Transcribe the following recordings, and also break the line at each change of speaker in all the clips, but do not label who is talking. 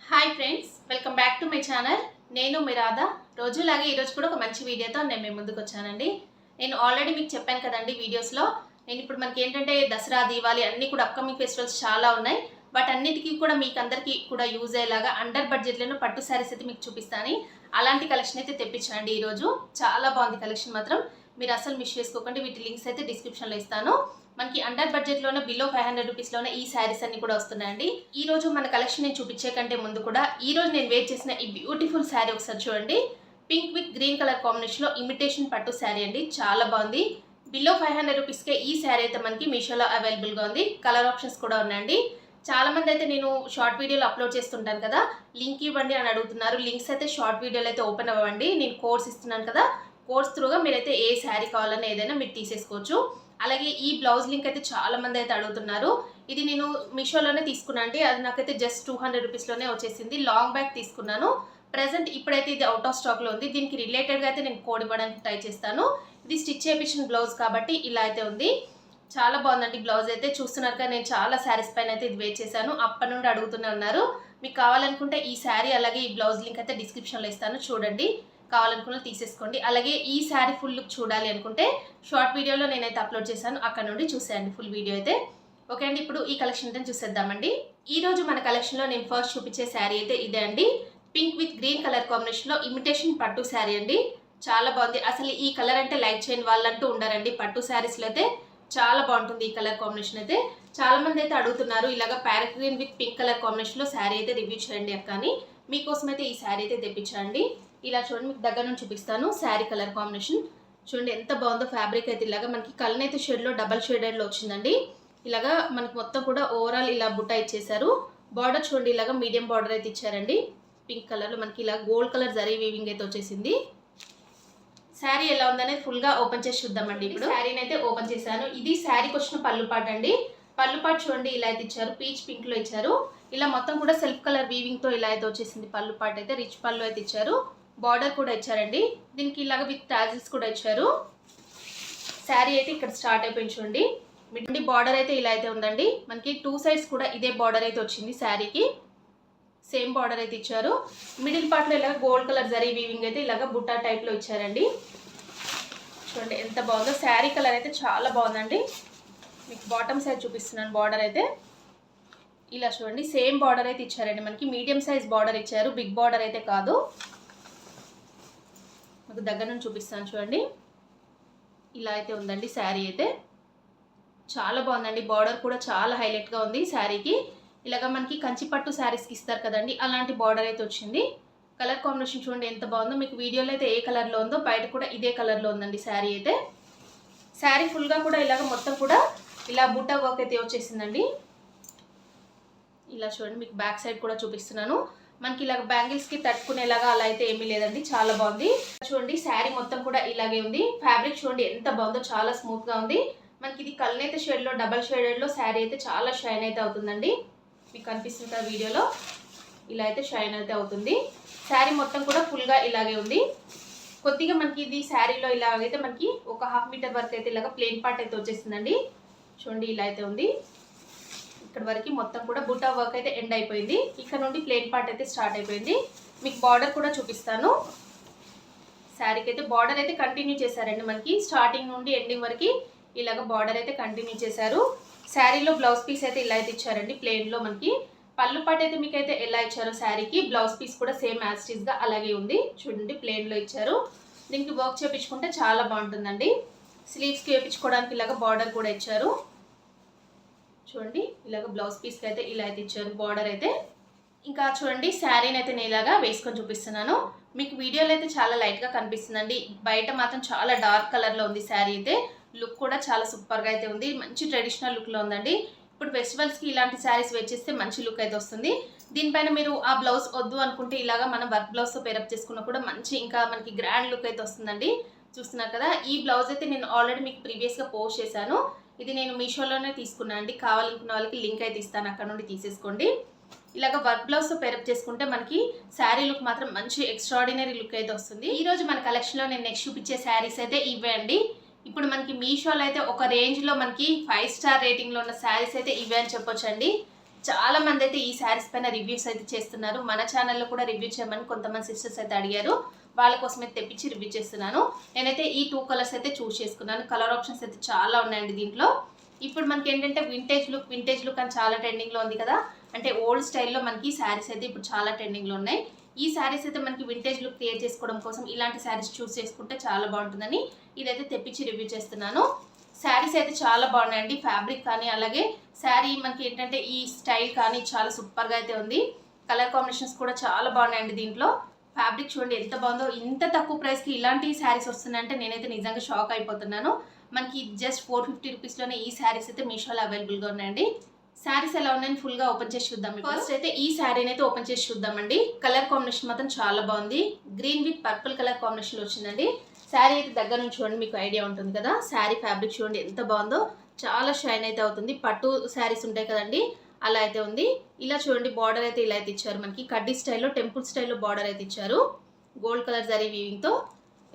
Hi friends, welcome back to my channel. నేను మీ రాధా. రోజులాగే ఈరోజు కూడా ఒక మంచి వీడియోతో నేను మీ ముందుకు వచ్చానండి. నేను ఆల్రెడీ మీకు చెప్పాను కదండి వీడియోస్లో. నేను ఇప్పుడు మనకి ఏంటంటే దసరా, దీవాలి అన్నీ కూడా అప్కమింగ్ ఫెస్టివల్స్ చాలా ఉన్నాయి. బట్ అన్నిటికీ కూడా మీకు అందరికీ కూడా యూజ్ అయ్యేలాగా అండర్ బడ్జెట్లోనే పట్టు శారీస్ అయితే మీకు చూపిస్తాను. అలాంటి కలెక్షన్ అయితే తెప్పించండి ఈరోజు. చాలా బాగుంది కలెక్షన్ మాత్రం. మీరు అసలు మిస్ చేసుకోకండి. వీటి లింక్స్ అయితే డిస్క్రిప్షన్లో ఇస్తాను. మనకి అండర్ బడ్జెట్లోనే బిలో 500 రూపీస్లోనే ఈ శారీస్ అన్ని కూడా వస్తున్నాయండి. ఈ రోజు మన కలెక్షన్ నేను చూపించే కంటే ముందు కూడా ఈ రోజు నేను వేర్ చేసిన ఈ బ్యూటిఫుల్ శారీ ఒకసారి చూడండి. పింక్ విత్ గ్రీన్ కలర్ కాంబినేషన్లో ఇమిటేషన్ పట్టు శారీ అండి. చాలా బాగుంది. బిలో 500 రూపీస్కే ఈ శారీ అయితే మనకి మీషోలో అవైలబుల్గా ఉంది. కలర్ ఆప్షన్స్ కూడా ఉన్నాయండి. చాలా మంది అయితే నేను షార్ట్ వీడియోలు అప్లోడ్ చేస్తుంటాను కదా, లింక్ ఇవ్వండి అని అడుగుతున్నారు. లింక్స్ అయితే షార్ట్ వీడియోలు అయితే ఓపెన్ అవ్వండి. నేను కోర్స్ ఇస్తున్నాను కదా, కోర్స్ త్రూగా మీరైతే ఏ శారీ కావాలన్నా ఏదైనా మీరు తీసేసుకోవచ్చు. అలాగే ఈ బ్లౌజ్ లింక్ అయితే చాలా మంది అయితే అడుగుతున్నారు. ఇది నేను మీషోలోనే తీసుకున్నాను అండి. అది నాకైతే జస్ట్ 200 రూపీస్లోనే వచ్చేసింది. లాంగ్ బ్యాక్ తీసుకున్నాను. ప్రెజెంట్ ఇప్పుడైతే ఇది అవుట్ ఆఫ్ స్టాక్లో ఉంది. దీనికి రిలేటెడ్గా అయితే నేను కోడ్ ఇవ్వడానికి ట్రై చేస్తాను. ఇది స్టిచ్ చేయించిన బ్లౌజ్ కాబట్టి ఇలా అయితే ఉంది. చాలా బాగుందండి బ్లౌజ్ అయితే. చూస్తున్నారు కదా, నేను చాలా శారీస్ పైన అయితే ఇది వేర్ చేశాను. అప్పటి నుండి అడుగుతూనే ఉన్నారు. మీకు కావాలనుకుంటే ఈ శారీ అలాగే ఈ బ్లౌజ్ లింక్ అయితే డిస్క్రిప్షన్లో ఇస్తాను, చూడండి. కావాలనుకున్న తీసేసుకోండి. అలాగే ఈ శారీ ఫుల్ లుక్ చూడాలి అనుకుంటే షార్ట్ వీడియోలో నేనైతే అప్లోడ్ చేశాను, అక్కడ నుండి చూసేయండి ఫుల్ వీడియో అయితే. ఓకే అండి, ఇప్పుడు ఈ కలెక్షన్ అయితే చూసేద్దామండి. ఈ రోజు మన కలెక్షన్లో నేను ఫస్ట్ చూపించే శారీ అయితే ఇదే అండి. పింక్ విత్ గ్రీన్ కలర్ కాంబినేషన్లో ఇమిటేషన్ పట్టు శారీ అండి. చాలా బాగుంది. అసలు ఈ కలర్ అంటే లైక్ చేయని వాళ్ళంటూ ఉండారండి. పట్టు శారీస్లో అయితే చాలా బాగుంటుంది ఈ కలర్ కాంబినేషన్ అయితే. చాలా మంది అయితే అడుగుతున్నారు ఇలాగ parrot green with pink colour కాంబినేషన్లో శారీ అయితే రివ్యూ చేయండి అక్క అని. మీకోసం అయితే ఈ శారీ అయితే తెప్పించండి. ఇలా చూడండి, మీకు దగ్గర నుంచి చూపిస్తాను. శారీ కలర్ కాంబినేషన్ చూడండి ఎంత బాగుందో. ఫ్యాబ్రిక్ అయితే ఇలాగా మనకి కలర్ అయితే షేడ్లో డబల్ షేడెడ్లో వచ్చిందండి. ఇలాగా మనకి మొత్తం కూడా ఓవరాల్ ఇలా బుట్ట ఇచ్చేసారు. బార్డర్ చూడండి, ఇలాగా మీడియం బార్డర్ అయితే ఇచ్చారండి. పింక్ కలర్లో మనకి ఇలా గోల్డ్ కలర్ జరీ వీవింగ్ అయితే వచ్చేసింది. శారీ ఎలా ఉందనేది ఫుల్గా ఓపెన్ చేసి చూద్దామండి. ఇప్పుడు శారీని అయితే ఓపెన్ చేశాను. ఇది శారీకి వచ్చిన పళ్ళు పాట అండి. పళ్ళు పాట చూడండి ఇలా అయితే ఇచ్చారు, పీచ్ పింక్లో ఇచ్చారు. ఇలా మొత్తం కూడా సెల్ఫ్ కలర్ వీవింగ్తో ఇలా అయితే వచ్చేసింది. పళ్ళు పాట అయితే రిచ్ పళ్ళు అయితే ఇచ్చారు. బార్డర్ కూడా ఇచ్చారండి. దీనికి ఇలాగ విత్ టాజిల్స్ కూడా ఇచ్చారు. శారీ అయితే ఇక్కడ స్టార్ట్ అయిపోయింది చూడండి. మిడ్ బార్డర్ అయితే ఇలా అయితే ఉందండి. మనకి 2 సైడ్స్ కూడా ఇదే బార్డర్ అయితే వచ్చింది. శారీకి సేమ్ బార్డర్ అయితే ఇచ్చారు. మిడిల్ పార్ట్లో ఇలాగ గోల్డ్ కలర్ జరీ వీవింగ్ అయితే ఇలాగ బుట్టా టైప్లో ఇచ్చారండి. చూడండి ఎంత బాగుందో. శారీ కలర్ అయితే చాలా బాగుందండి. మీకు బాటమ్ సైజ్ చూపిస్తున్నాను. బార్డర్ అయితే ఇలా చూడండి, సేమ్ బార్డర్ అయితే ఇచ్చారండి. మనకి మీడియం సైజ్ బార్డర్ ఇచ్చారు, బిగ్ బార్డర్ అయితే కాదు. మీకు దగ్గర నుంచి చూపిస్తాను చూడండి. ఇలా అయితే ఉందండి శారీ అయితే. చాలా బాగుందండి. బార్డర్ కూడా చాలా హైలైట్గా ఉంది శారీకి. ఇలాగ మనకి కంచి పట్టు శారీస్కి ఇస్తారు కదండి, అలాంటి బార్డర్ అయితే వచ్చింది. కలర్ కాంబినేషన్ చూడండి ఎంత బాగుందో. మీకు వీడియోలో అయితే ఏ కలర్లో ఉందో బయట కూడా ఇదే కలర్లో ఉందండి శారీ అయితే. శారీ ఫుల్గా కూడా ఇలాగ మొత్తం కూడా ఇలా బుట్ట వర్క్ అయితే వచ్చేసిందండి. ఇలా చూడండి, మీకు బ్యాక్ సైడ్ కూడా చూపిస్తున్నాను. మనకి ఇలాగ బ్యాంగిల్స్కి తట్టుకునేలాగా అలా అయితే ఏమీ లేదండి. చాలా బాగుంది. చూడండి శారీ మొత్తం కూడా ఇలాగే ఉంది. ఫ్యాబ్రిక్ చూడండి ఎంత బాగుందో, చాలా స్మూత్గా ఉంది. మనకి ఇది కల్నేత షేడ్లో డబల్ షేడెడ్లో శారీ అయితే చాలా షైన్ అయితే అవుతుందండి. మీకు కనిపిస్తుంది కదా వీడియోలో, ఇలా అయితే షైన్ అయితే అవుతుంది. శారీ మొత్తం కూడా ఫుల్గా ఇలాగే ఉంది. కొద్దిగా మనకి ఇది శారీలో ఇలాగైతే మనకి ఒక 1/2 మీటర్ వరకు అయితే ఇలాగ ప్లెయిన్ పార్ట్ అయితే వచ్చేసిందండి. చూడండి ఇలా అయితే ఉంది. ఇక్కడ వరకు మొత్తం కూడా బుటా వర్క్ అయితే ఎండ్ అయిపోయింది. ఇక్కడ నుండి ప్లెయిన్ పార్ట్ అయితే స్టార్ట్ అయిపోయింది. మీకు బార్డర్ కూడా చూపిస్తాను. శారీకి అయితే బార్డర్ అయితే కంటిన్యూ చేశారండి. మనకి స్టార్టింగ్ నుండి ఎండింగ్ వరకు ఇలాగ బార్డర్ అయితే కంటిన్యూ చేశారు. శారీలో బ్లౌజ్ పీస్ అయితే ఇలా అయితే ఇచ్చారండి ప్లెయిన్లో. మనకి పళ్ళు పాట అయితే మీకు అయితే ఎలా ఇచ్చారో శారీకి బ్లౌజ్ పీస్ కూడా సేమ్ యాస్టీస్గా అలాగే ఉంది. చూడండి ప్లెయిన్లో ఇచ్చారు. దీనికి వర్క్ చేయించుకుంటే చాలా బాగుంటుందండి. స్లీవ్స్కి వేయించుకోవడానికి ఇలాగ బార్డర్ కూడా ఇచ్చారు. చూడండి ఇలాగ బ్లౌజ్ పీస్కి అయితే ఇలా అయితే ఇచ్చారు బార్డర్ అయితే. ఇంకా చూడండి శారీని అయితే నేను ఇలాగా వేసుకొని చూపిస్తున్నాను. మీకు వీడియోలో అయితే చాలా లైట్గా కనిపిస్తుందండి, బయట మాత్రం చాలా డార్క్ కలర్లో ఉంది శారీ అయితే. లుక్ కూడా చాలా సూపర్గా అయితే ఉంది. మంచి ట్రెడిషనల్ లుక్లో ఉందండి. ఇప్పుడు ఫెస్టివల్స్కి ఇలాంటి శారీస్ వేచేస్తే మంచి లుక్ అయితే వస్తుంది. దీనిపైన మీరు ఆ బ్లౌజ్ వద్దు అనుకుంటే ఇలాగా మనం వర్క్ బ్లౌజ్తో పేరప్ చేసుకున్నా కూడా మంచి ఇంకా మనకి గ్రాండ్ లుక్ అయితే వస్తుందండి. చూస్తున్నారు కదా, ఈ బ్లౌజ్ అయితే నేను ఆల్రెడీ మీకు ప్రీవియస్గా పోస్ట్ చేశాను. ఇది నేను మీషోలోనే తీసుకున్నాను అండి. కావాలనుకున్న వాళ్ళకి లింక్ అయితే ఇస్తాను, అక్కడ నుండి తీసేసుకోండి. ఇలాగ వర్క్ బ్లౌజ్తో పేరప్ చేసుకుంటే మనకి శారీ లుక్ మాత్రం మంచి ఎక్స్ట్రాడినరీ లుక్ అయితే వస్తుంది. ఈరోజు మన కలెక్షన్లో నేను నెక్స్ట్ చూపించే శారీస్ అయితే ఇవే అండి. ఇప్పుడు మనకి మీషోలో అయితే ఒక రేంజ్లో మనకి 5 స్టార్ రేటింగ్లో ఉన్న శారీస్ అయితే ఇవే అని చెప్పొచ్చండి. చాలా మంది అయితే ఈ శారీస్ పైన రివ్యూస్ అయితే చేస్తున్నారు. మన ఛానల్లో కూడా రివ్యూ చేయమని కొంతమంది సిస్టర్స్ అయితే అడిగారు. వాళ్ళ కోసం అయితే తెప్పించి రివ్యూ చేస్తున్నాను. నేనైతే ఈ 2 కలర్స్ అయితే చూస్ చేసుకున్నాను. కలర్ ఆప్షన్స్ అయితే చాలా ఉన్నాయండి దీంట్లో. ఇప్పుడు మనకి ఏంటంటే వింటేజ్ లుక్ అని చాలా ట్రెండింగ్లో ఉంది కదా. అంటే ఓల్డ్ స్టైల్లో మనకి శారీస్ అయితే ఇప్పుడు చాలా ట్రెండింగ్లో ఉన్నాయి. ఈ శారీస్ అయితే మనకి వింటేజ్ లుక్ క్రియేట్ చేసుకోవడం కోసం ఇలాంటి శారీస్ చూస్ చేసుకుంటే చాలా బాగుంటుందని ఇదైతే తెప్పించి రివ్యూ చేస్తున్నాను. శారీస్ అయితే చాలా బాగున్నాయండి. ఫ్యాబ్రిక్ కానీ అలాగే శారీ మనకి ఏంటంటే ఈ స్టైల్ కానీ చాలా సూపర్గా అయితే ఉంది. కలర్ కాంబినేషన్స్ కూడా చాలా బాగున్నాయండి దీంట్లో. ఫ్యాబ్రిక్ చూడండి ఎంత బాగుందో. ఇంత తక్కువ ప్రైస్కి ఇలాంటి శారీస్ వస్తున్నాయంటే నేనైతే నిజంగా షాక్ అయిపోతున్నాను. మనకి జస్ట్ 450 రూపీస్లోనే ఈ శారీస్ అయితే మీషోలో అవైలబుల్గా ఉన్నాయండి. శారీస్ ఎలా ఉన్నాయని ఫుల్గా ఓపెన్ చేసి చూద్దాం. ఫస్ట్ అయితే ఈ శారీని అయితే ఓపెన్ చేసి చూద్దామండి. కలర్ కాంబినేషన్ మాత్రం చాలా బాగుంది. Green with purple colour combination వచ్చిందండి. శారీ అయితే దగ్గర నుంచి చూడండి, మీకు ఐడియా ఉంటుంది కదా. శారీ ఫ్యాబ్రిక్ చూడండి ఎంత బాగుందో. చాలా షైన్ అయితే అవుతుంది. పట్టు శారీస్ ఉంటాయి కదండి, అలా అయితే ఉంది. ఇలా చూడండి బార్డర్ అయితే ఇలా అయితే ఇచ్చారు. మనకి కడ్డీ స్టైల్లో టెంపుల్ స్టైల్లో బార్డర్ అయితే ఇచ్చారు. గోల్డ్ కలర్ జరీ వీవింగ్తో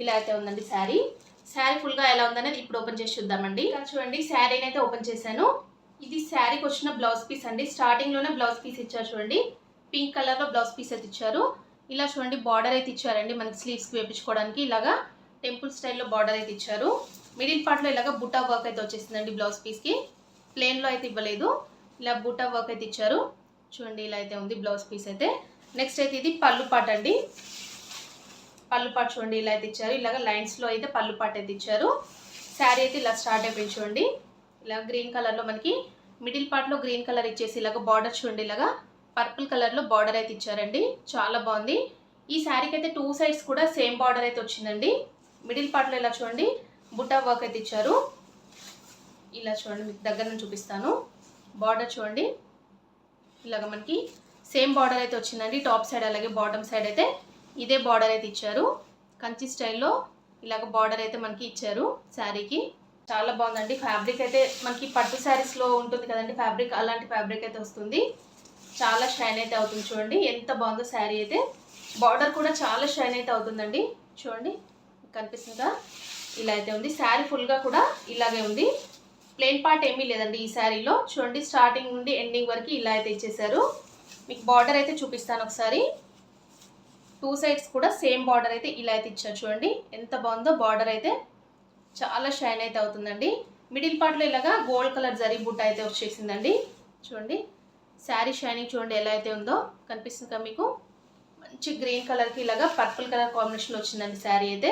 ఇలా అయితే ఉందండి శారీ. శారీ ఫుల్గా ఎలా ఉందనేది ఇప్పుడు ఓపెన్ చేసి చూద్దామండి. ఇలా చూడండి శారీని అయితే ఓపెన్ చేశాను. ఇది శారీకి వచ్చిన బ్లౌజ్ పీస్ అండి. స్టార్టింగ్లోనే బ్లౌజ్ పీస్ ఇచ్చారు చూడండి. పింక్ కలర్లో బ్లౌజ్ పీస్ అయితే ఇచ్చారు. ఇలా చూడండి బార్డర్ అయితే ఇచ్చారండి. మనకి స్లీవ్స్కి వేపించుకోవడానికి ఇలాగా టెంపుల్ స్టైల్లో బార్డర్ అయితే ఇచ్చారు. మిడిల్ పార్ట్లో ఇలాగ బుట్టా వర్క్ అయితే వచ్చేసిందండి. బ్లౌజ్ పీస్కి ప్లెయిన్లో అయితే ఇవ్వలేదు, ఇలా బుట్టా వర్క్ అయితే ఇచ్చారు. చూడండి ఇలా అయితే ఉంది బ్లౌజ్ పీస్ అయితే. నెక్స్ట్ అయితే ఇది పళ్ళు పాట్ అండి. పళ్ళు పాట్ చూడండి ఇలా అయితే ఇచ్చారు. ఇలాగ లైన్స్లో అయితే పళ్ళు పాట్ అయితే ఇచ్చారు. శారీ అయితే ఇలా స్టార్ట్ అయిపోయింది చూడండి. ఇలా గ్రీన్ కలర్లో మనకి మిడిల్ పార్ట్లో గ్రీన్ కలర్ ఇచ్చేసి ఇలాగ బార్డర్ చూడండి ఇలాగా పర్పుల్ కలర్లో బార్డర్ అయితే ఇచ్చారండి. చాలా బాగుంది. ఈ శారీకి అయితే 2 సైడ్స్ కూడా సేమ్ బార్డర్ అయితే వచ్చిందండి. మిడిల్ పార్ట్లో ఇలా చూడండి బుట్టా వర్క్ అయితే ఇచ్చారు. ఇలా చూడండి మీకు దగ్గర నుంచి చూపిస్తాను. బార్డర్ చూడండి ఇలాగ మనకి సేమ్ బార్డర్ అయితే వచ్చిందండి. టాప్ సైడ్ అలాగే బాటమ్ సైడ్ అయితే ఇదే బార్డర్ అయితే ఇచ్చారు. కంచి స్టైల్లో ఇలాగ బార్డర్ అయితే మనకి ఇచ్చారు శారీకి. చాలా బాగుందండి. ఫ్యాబ్రిక్ అయితే మనకి పట్టు శారీస్లో ఉంటుంది కదండి ఫ్యాబ్రిక్, అలాంటి ఫ్యాబ్రిక్ అయితే వస్తుంది. చాలా షైన్ అయితే అవుతుంది చూడండి ఎంత బాగుందో శారీ అయితే. బార్డర్ కూడా చాలా షైన్ అయితే అవుతుందండి. చూడండి కనిపిస్తుందా, ఇలా అయితే ఉంది. శారీ ఫుల్గా కూడా ఇలాగే ఉంది. ప్లెయిన్ పార్ట్ ఏమీ లేదండి ఈ శారీలో. చూడండి స్టార్టింగ్ నుండి ఎండింగ్ వరకు ఇలా అయితే ఇచ్చేసారు. మీకు బార్డర్ అయితే చూపిస్తాను ఒకసారి. 2 సైడ్స్ కూడా సేమ్ బార్డర్ అయితే ఇలా అయితే ఇచ్చారు. చూడండి ఎంత బాగుందో. బార్డర్ అయితే చాలా షైన్ అయితే అవుతుందండి. మిడిల్ పార్ట్లో ఇలాగా గోల్డ్ కలర్ జరీ బుట్ట అయితే వచ్చేసిందండి. చూడండి శారీ షైనింగ్ చూడండి ఎలా అయితే ఉందో. కనిపిస్తుంది కదా మీకు. మంచి గ్రీన్ కలర్కి ఇలాగా పర్పుల్ కలర్ కాంబినేషన్ వచ్చిందండి శారీ అయితే.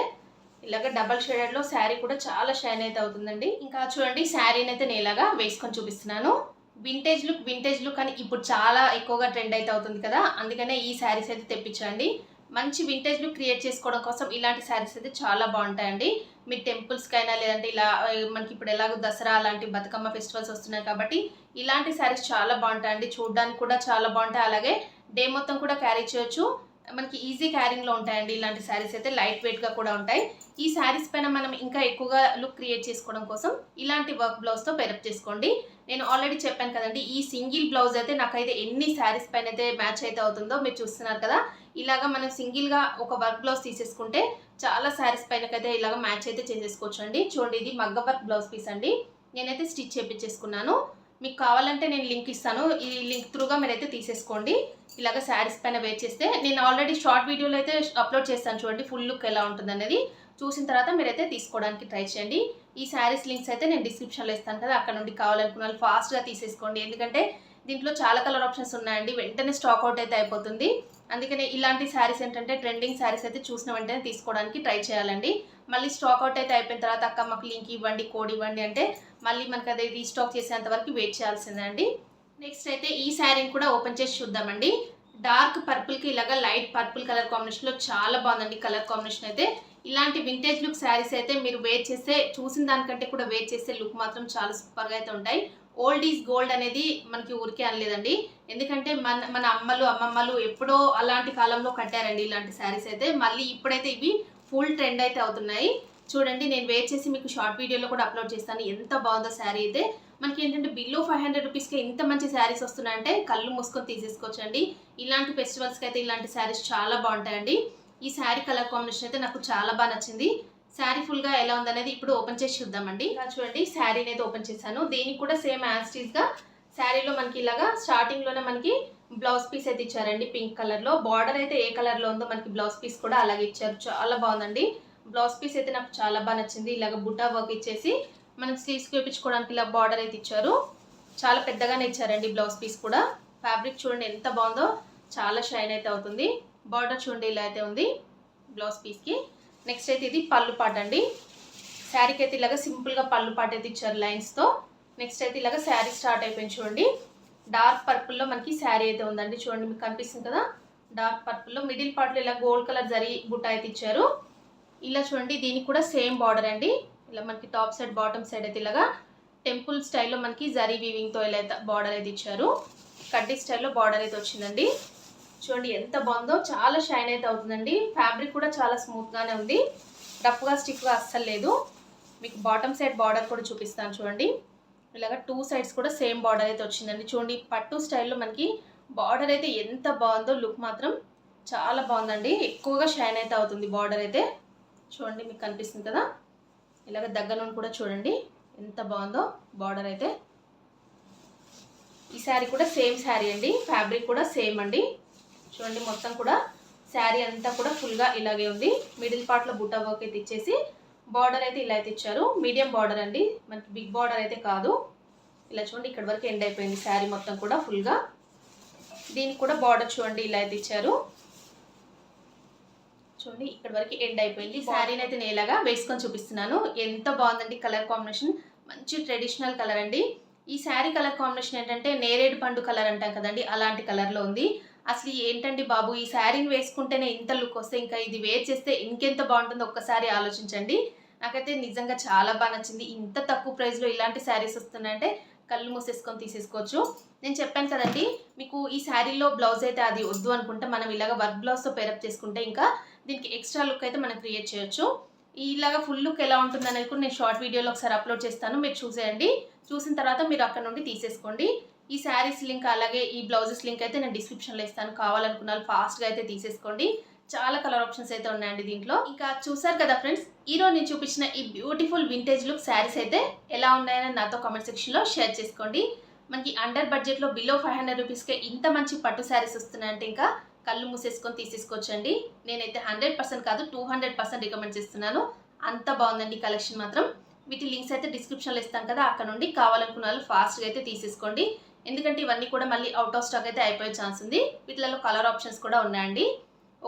ఇలాగ డబల్ షేడెడ్లో శారీ కూడా చాలా షైన్ అయితే అవుతుందండి. ఇంకా చూడండి శారీని అయితే నేను ఇలాగా వేసుకొని చూపిస్తున్నాను. వింటేజ్ లుక్ అని ఇప్పుడు చాలా ఎక్కువగా ట్రెండ్ అయితే అవుతుంది కదా, అందుకనే ఈ శారీస్ అయితే తెప్పించండి. మంచి వింటేజ్ లుక్ క్రియేట్ చేసుకోవడం కోసం ఇలాంటి శారీస్ అయితే చాలా బాగుంటాయండి. మీరు టెంపుల్స్కైనా లేదంటే ఇలా మనకి ఇప్పుడు ఎలాగో దసరా అలాంటి బతుకమ్మ ఫెస్టివల్స్ వస్తున్నాయి కాబట్టి ఇలాంటి శారీస్ చాలా బాగుంటాయండి. చూడడానికి కూడా చాలా బాగుంటాయి. అలాగే డే మొత్తం కూడా క్యారీ చేయొచ్చు. మనకి ఈజీ క్యారింగ్లో ఉంటాయండి ఇలాంటి శారీస్ అయితే. లైట్ వెయిట్గా కూడా ఉంటాయి. ఈ శారీస్ పైన మనం ఇంకా ఎక్కువగా లుక్ క్రియేట్ చేసుకోవడం కోసం ఇలాంటి వర్క్ బ్లౌజ్తో పేరప్ చేసుకోండి. నేను ఆల్రెడీ చెప్పాను కదండి, ఈ సింగిల్ బ్లౌజ్ అయితే నాకైతే ఎన్ని శారీస్ పైన అయితే మ్యాచ్ అయితే అవుతుందో మీరు చూస్తున్నారు కదా. ఇలాగా మనం సింగిల్గా ఒక వర్క్ బ్లౌజ్ తీసేసుకుంటే చాలా శారీస్ పైనకైతే ఇలాగ మ్యాచ్ అయితే చేసేసుకోవచ్చు అండి. చూడండి ఇది మగ్గ వర్క్ బ్లౌజ్ పీస్ అండి. నేనైతే స్టిచ్ చేయించేసుకున్నాను. మీకు కావాలంటే నేను లింక్ ఇస్తాను. ఈ లింక్ త్రూగా మీరైతే తీసేసుకోండి. ఇలాగ శారీస్ పైన వేర్ చేస్తే నేను ఆల్రెడీ షార్ట్ వీడియోలో అయితే అప్లోడ్ చేస్తాను చూడండి ఫుల్ లుక్ ఎలా ఉంటుంది అనేది. చూసిన తర్వాత మీరైతే తీసుకోవడానికి ట్రై చేయండి. ఈ శారీస్ లింక్స్ అయితే నేను డిస్క్రిప్షన్లో ఇస్తాను కదా, అక్కడ నుండి కావాలనుకున్న వాళ్ళు ఫాస్ట్గా తీసేసుకోండి. ఎందుకంటే దీంట్లో చాలా కలర్ ఆప్షన్స్ ఉన్నాయండి. వెంటనే స్టాక్ అవుట్ అయితే అయిపోతుంది. అందుకనే ఇలాంటి శారీస్ ఏంటంటే ట్రెండింగ్ శారీస్ అయితే చూసిన వెంటనే తీసుకోవడానికి ట్రై చేయాలండి. మళ్ళీ స్టాక్ అవుట్ అయితే అయిపోయిన తర్వాత అక్క మాకు లింక్ ఇవ్వండి, కోడ్ ఇవ్వండి అంటే మళ్ళీ మనకు అది రీస్టాక్ చేసేంత వరకు వెయిట్ చేయాల్సిందండి. నెక్స్ట్ అయితే ఈ శారీని కూడా ఓపెన్ చేసి చూద్దామండి. డార్క్ పర్పుల్కి ఇలాగా లైట్ పర్పుల్ కలర్ కాంబినేషన్లో చాలా బాగుందండి కలర్ కాంబినేషన్ అయితే. ఇలాంటి వింటేజ్ లుక్ శారీస్ అయితే మీరు వేర్ చేస్తే చూసిన దానికంటే కూడా వేర్ చేస్తే లుక్ మాత్రం చాలా సూపర్గా అయితే ఉంటాయి. ఓల్డ్ ఈజ్ గోల్డ్ అనేది మనకి ఊరికే అనలేదండి. ఎందుకంటే మన అమ్మమ్మలు ఎప్పుడో అలాంటి కాలంలో కట్టారండి ఇలాంటి శారీస్ అయితే. మళ్ళీ ఇప్పుడైతే ఇవి ఫుల్ ట్రెండ్ అయితే అవుతున్నాయి. చూడండి నేను వేర్ చేసి మీకు షార్ట్ వీడియోలో కూడా అప్లోడ్ చేస్తాను. ఎంత బాగుందో శారీ అయితే. మనకి ఏంటంటే బిలో 500 రూపీస్కి ఇంత మంచి శారీస్ వస్తున్నాయంటే కళ్ళు మూసుకొని తీసేసుకోవచ్చండి. ఇలాంటి ఫెస్టివల్స్కి అయితే ఇలాంటి శారీస్ చాలా బాగుంటాయండి. ఈ శారీ కలర్ కాంబినేషన్ అయితే నాకు చాలా బాగా నచ్చింది. శారీ ఫుల్గా ఎలా ఉందనేది ఇప్పుడు ఓపెన్ చేసి చూద్దామండి. ఇలా చూడండి శారీని అయితే ఓపెన్ చేశాను. దీనికి కూడా సేమ్ యాజ్ టీజ్గా శారీలో మనకి ఇలాగా స్టార్టింగ్లోనే మనకి బ్లౌజ్ పీస్ అయితే ఇచ్చారండి పింక్ కలర్లో. బార్డర్ అయితే ఏ కలర్లో ఉందో మనకి బ్లౌజ్ పీస్ కూడా అలాగే ఇచ్చారు. చాలా బాగుందండి. బ్లౌజ్ పీస్ అయితే నాకు చాలా బాగా నచ్చింది. ఇలాగ బుటా వర్క్ ఇచ్చేసి మనం స్లీవ్స్కి వేయించుకోవడానికి ఇలా బార్డర్ అయితే ఇచ్చారు. చాలా పెద్దగానే ఇచ్చారండి బ్లౌజ్ పీస్ కూడా. ఫ్యాబ్రిక్ చూడండి ఎంత బాగుందో, చాలా షైన్ అయితే అవుతుంది. బార్డర్ చూడండి ఇలా అయితే ఉంది బ్లౌజ్ పీస్కి. నెక్స్ట్ అయితే ఇది పళ్ళు పాట అండి. శారీకి అయితే ఇలాగ సింపుల్గా పళ్ళు పాట అయితే ఇచ్చారు లైన్స్తో. నెక్స్ట్ అయితే ఇలాగ శారీ స్టార్ట్ అయిపోయింది చూడండి. డార్క్ పర్పుల్లో మనకి శారీ అయితే ఉందండి. చూడండి మీకు కనిపిస్తుంది కదా, డార్క్ పర్పుల్లో మిడిల్ పార్ట్లో ఇలా గోల్డ్ కలర్ జరీ బుట్ట అయితే ఇచ్చారు. ఇలా చూడండి దీనికి కూడా సేమ్ బార్డర్ అండి. ఇలా మనకి టాప్ సైడ్ బాటమ్ సైడ్ అయితే ఇలాగా టెంపుల్ స్టైల్లో మనకి జరీ వీవింగ్తో ఇలా అయితే బార్డర్ అయితే ఇచ్చారు. కడ్డీ స్టైల్లో బార్డర్ అయితే వచ్చిందండి. చూడండి ఎంత బాగుందో, చాలా షైన్ అయితే అవుతుందండి. ఫ్యాబ్రిక్ కూడా చాలా స్మూత్గానే ఉంది, రఫ్గా స్టిఫ్గా అస్సలు లేదు. మీకు బాటమ్ సైడ్ బార్డర్ కూడా చూపిస్తాను చూడండి. ఇలాగ 2 సైడ్స్ కూడా సేమ్ బార్డర్ అయితే వచ్చిందండి. చూడండి పట్టు స్టైల్లో మనకి బార్డర్ అయితే ఎంత బాగుందో, లుక్ మాత్రం చాలా బాగుందండి. ఎక్కువగా షైన్ అయితే అవుతుంది బార్డర్ అయితే. చూడండి మీకు కనిపిస్తుంది కదా, ఇలాగ దగ్గర నుండి కూడా చూడండి ఎంత బాగుందో బార్డర్ అయితే. ఈ శారీ కూడా సేమ్ శారీ అండి, ఫ్యాబ్రిక్ కూడా సేమ్ అండి. చూడండి మొత్తం కూడా శారీ అంతా కూడా ఫుల్గా ఇలాగే ఉంది. మిడిల్ పార్ట్లో బుట్టా వర్క్ అయితే ఇచ్చేసి బార్డర్ అయితే ఇలా అయితే ఇచ్చారు. మీడియం బార్డర్ అండి, మనకి బిగ్ బార్డర్ అయితే కాదు. ఇలా చూడండి ఇక్కడ వరకు ఎండ్ అయిపోయింది శారీ మొత్తం కూడా ఫుల్గా. దీనికి కూడా బార్డర్ చూడండి ఇలా అయితే ఇచ్చారు. చూడండి ఇక్కడ వరకు ఎండ్ అయిపోయింది. శారీని అయితే నేను ఇలాగా వేసుకొని చూపిస్తున్నాను. ఎంత బాగుందండి కలర్ కాంబినేషన్, మంచి ట్రెడిషనల్ కలర్ అండి. ఈ శారీ కలర్ కాంబినేషన్ ఏంటంటే నేరేడు పండు కలర్ అంటాం కదండి, అలాంటి కలర్లో ఉంది. అసలు ఏంటండి బాబు, ఈ శారీని వేసుకుంటేనే ఇంత లుక్ వస్తే ఇంకా ఇది వేర్ చేస్తే ఇంకెంత బాగుంటుందో ఒక్కసారి ఆలోచించండి. నాకైతే నిజంగా చాలా బాగా నచ్చింది. ఇంత తక్కువ ప్రైస్లో ఇలాంటి శారీస్ వస్తున్నాయంటే కళ్ళు మూసేసుకొని తీసేసుకోవచ్చు. నేను చెప్పాను కదండి మీకు, ఈ శారీలో బ్లౌజ్ అయితే అది వద్దు అనుకుంటే మనం ఇలాగ వర్క్ బ్లౌజ్తో పేరప్ చేసుకుంటే ఇంకా దీనికి ఎక్స్ట్రా లుక్ అయితే మనం క్రియేట్ చేయొచ్చు. ఇలాగ ఫుల్ లుక్ ఎలా ఉంటుంది అనేది కూడా నేను షార్ట్ వీడియోలో ఒకసారి అప్లోడ్ చేస్తాను, మీరు చూసేయండి. చూసిన తర్వాత మీరు అక్కడ నుండి తీసేసుకోండి. ఈ శారీస్ లింక్ అలాగే ఈ బ్లౌజెస్ లింక్ అయితే నేను డిస్క్రిప్షన్లో ఇస్తాను. కావాలనుకున్న వాళ్ళు ఫాస్ట్గా అయితే తీసేసుకోండి. చాలా కలర్ ఆప్షన్స్ అయితే ఉన్నాయండి దీంట్లో. ఇంకా చూసారు కదా ఫ్రెండ్స్, ఈరోజు నేను చూపించిన ఈ బ్యూటిఫుల్ వింటేజ్ లుక్ శారీస్ అయితే ఎలా ఉన్నాయని నాతో కామెంట్ సెక్షన్లో షేర్ చేసుకోండి. మనకి అండర్ బడ్జెట్లో బిలో 500 రూపీస్కే ఇంత మంచి పట్టు శారీస్ వస్తున్నాయంటే ఇంకా కళ్ళు మూసేసుకొని తీసేసుకోవచ్చండి. నేనైతే 100% కాదు 200% రికమెండ్ చేస్తున్నాను. అంత బాగుందండి కలెక్షన్ మాత్రం. వీటి లింక్స్ అయితే డిస్క్రిప్షన్లో ఇస్తాను కదా, అక్కడ నుండి కావాలనుకున్న వాళ్ళు ఫాస్ట్గా అయితే తీసేసుకోండి. ఎందుకంటే ఇవన్నీ కూడా మళ్ళీ అవుట్ ఆఫ్ స్టాక్ అయితే అయిపోయే ఛాన్స్ ఉంది. వీటిలో కలర్ ఆప్షన్స్ కూడా ఉన్నాయండి.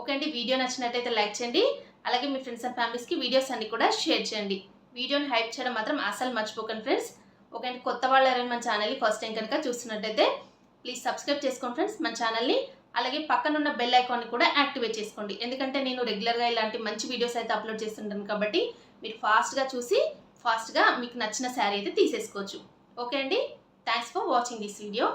ఓకే అండి, వీడియో నచ్చినట్టయితే లైక్ చేయండి. అలాగే మీ ఫ్రెండ్స్ అండ్ ఫ్యామిలీస్కి వీడియోస్ అన్ని కూడా షేర్ చేయండి. వీడియోని హైప్ చేయడం మాత్రం అసలు మర్చిపోకండి ఫ్రెండ్స్. ఓకే అండి, కొత్త వాళ్ళు ఎవరైనా మన ఛానల్ని ఫస్ట్ టైం కనుక చూస్తున్నట్టయితే ప్లీజ్ సబ్స్క్రైబ్ చేసుకోండి ఫ్రెండ్స్ మన ఛానల్ని. అలాగే పక్కనున్న బెల్ ఐకాన్ని కూడా యాక్టివేట్ చేసుకోండి. ఎందుకంటే నేను రెగ్యులర్గా ఇలాంటి మంచి వీడియోస్ అయితే అప్లోడ్ చేస్తుంటాను కాబట్టి మీరు ఫాస్ట్గా చూసి ఫాస్ట్గా మీకు నచ్చిన శారీ అయితే తీసేసుకోవచ్చు. ఓకే అండి, thanks for watching this video.